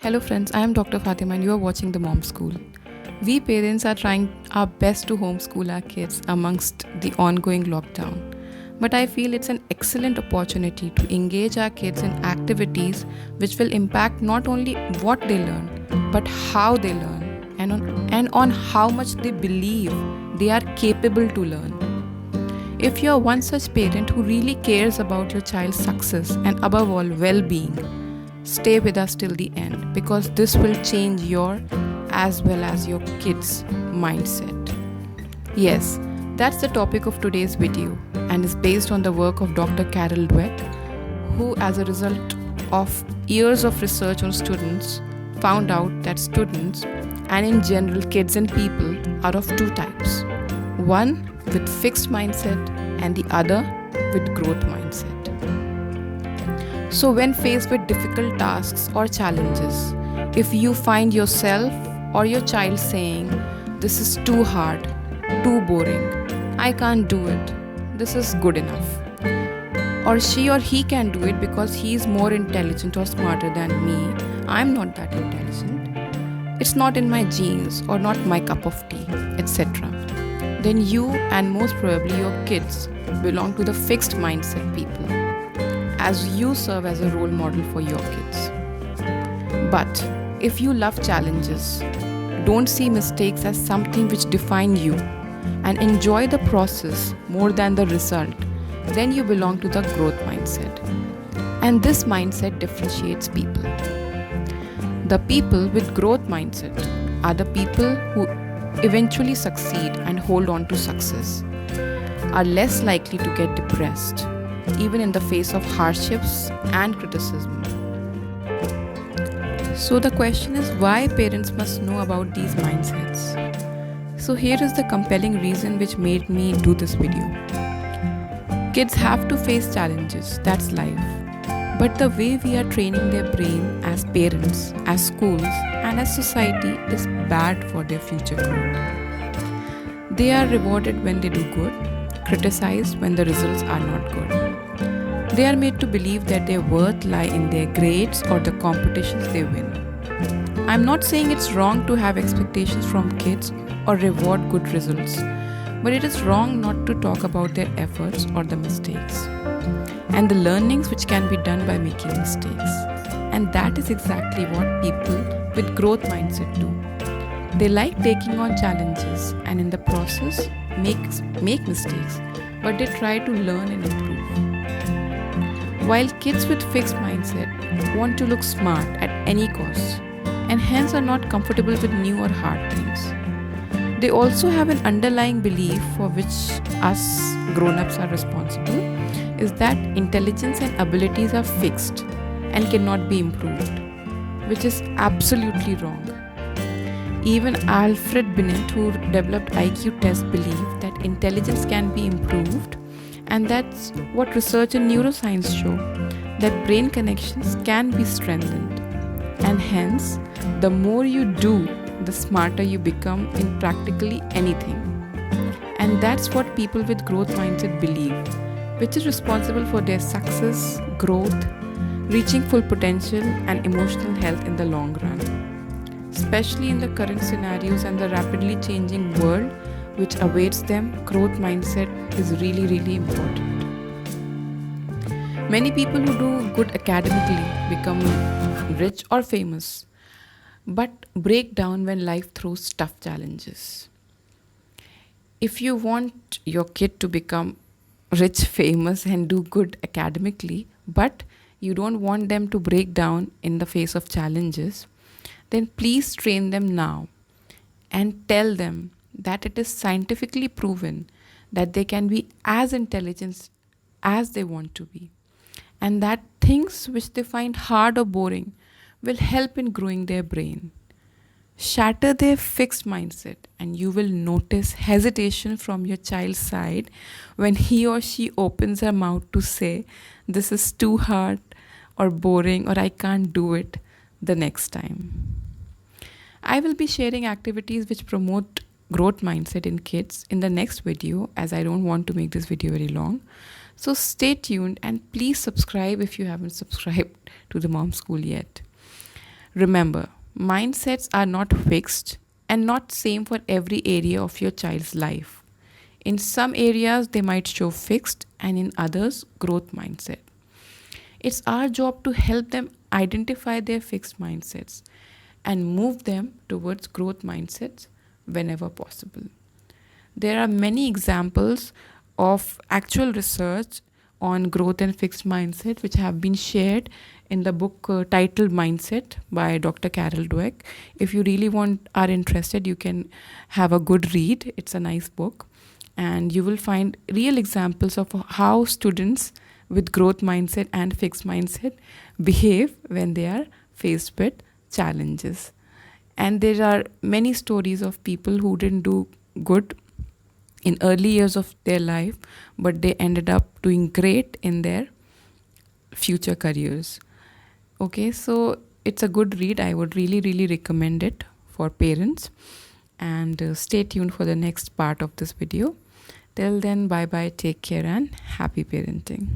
Hello, friends. I am Dr. Fatima, and you are watching The Mom School. We parents are trying our best to homeschool our kids amongst the ongoing lockdown. But I feel it's an excellent opportunity to engage our kids in activities which will impact not only what they learn, but how they learn and on how much they believe they are capable to learn. If you are one such parent who really cares about your child's success and above all well being, stay with us till the end because this will change your as well as your kids' mindset. Yes, that's the topic of today's video and is based on the work of Dr. Carol Dweck, who, as a result of years of research on students, found out that students and in general kids and people are of two types, one with fixed mindset and the other with growth mindset. So, when faced with difficult tasks or challenges, if you find yourself or your child saying, "This is too hard, too boring, I can't do it, this is good enough," or she or he can do it because he is more intelligent or smarter than me, I'm not that intelligent, it's not in my genes or not my cup of tea, etc., then you and most probably your kids belong to the fixed mindset people, as you serve as a role model for your kids. But if you love challenges, don't see mistakes as something which define you, and enjoy the process more than the result, then you belong to the growth mindset. And this mindset differentiates people. The people with growth mindset are the people who eventually succeed and hold on to success, are less likely to get depressed, even in the face of hardships and criticism. So the question is why parents must know about these mindsets. So here is the compelling reason which made me do this video. Kids have to face challenges, that's life. But the way we are training their brain as parents, as schools, and as society is bad for their future growth. They are rewarded when they do good, criticized when the results are not good. They are made to believe that their worth lies in their grades or the competitions they win. I'm not saying it's wrong to have expectations from kids or reward good results, but it is wrong not to talk about their efforts or the mistakes and the learnings which can be done by making mistakes. And that is exactly what people with growth mindset do. They like taking on challenges and in the process make mistakes, but they try to learn and improve. While kids with fixed mindset want to look smart at any cost and hence are not comfortable with new or hard things, they also have an underlying belief for which us grown-ups are responsible, is that intelligence and abilities are fixed and cannot be improved, which is absolutely wrong. Even Alfred Binet, who developed IQ tests, believed that intelligence can be improved, and that's what research in neuroscience show, that brain connections can be strengthened. And hence, the more you do, the smarter you become in practically anything. And that's what people with growth mindset believe, which is responsible for their success, growth, reaching full potential, and emotional health in the long run. Especially in the current scenarios and the rapidly changing world which awaits them, growth mindset is really, really important. Many people who do good academically become rich or famous, but break down when life throws tough challenges. If you want your kid to become rich, famous, and do good academically, but you don't want them to break down in the face of challenges, then please train them now and tell them that it is scientifically proven that they can be as intelligent as they want to be, and that things which they find hard or boring will help in growing their brain. Shatter their fixed mindset, and you will notice hesitation from your child's side when he or she opens her mouth to say, "This is too hard or boring," or "I can't do it" the next time. I will be sharing activities which promote growth mindset in kids in the next video, as I don't want to make this video very long. So stay tuned and please subscribe if you haven't subscribed to the Mom School yet. Remember, mindsets are not fixed and not same for every area of your child's life. In some areas, they might show fixed, and in others, growth mindset. It's our job to help them identify their fixed mindsets and move them towards growth mindsets whenever possible. There are many examples of actual research on growth and fixed mindset which have been shared in the book titled Mindset by Dr. Carol Dweck. If you really are interested, you can have a good read. It's a nice book, and you will find real examples of how students with growth mindset and fixed mindset behave when they are faced with challenges. And there are many stories of people who didn't do good in early years of their life, but they ended up doing great in their future careers. Okay, so it's a good read. I would really, really recommend it for parents. And stay tuned for the next part of this video. Till then, bye bye, take care, and happy parenting.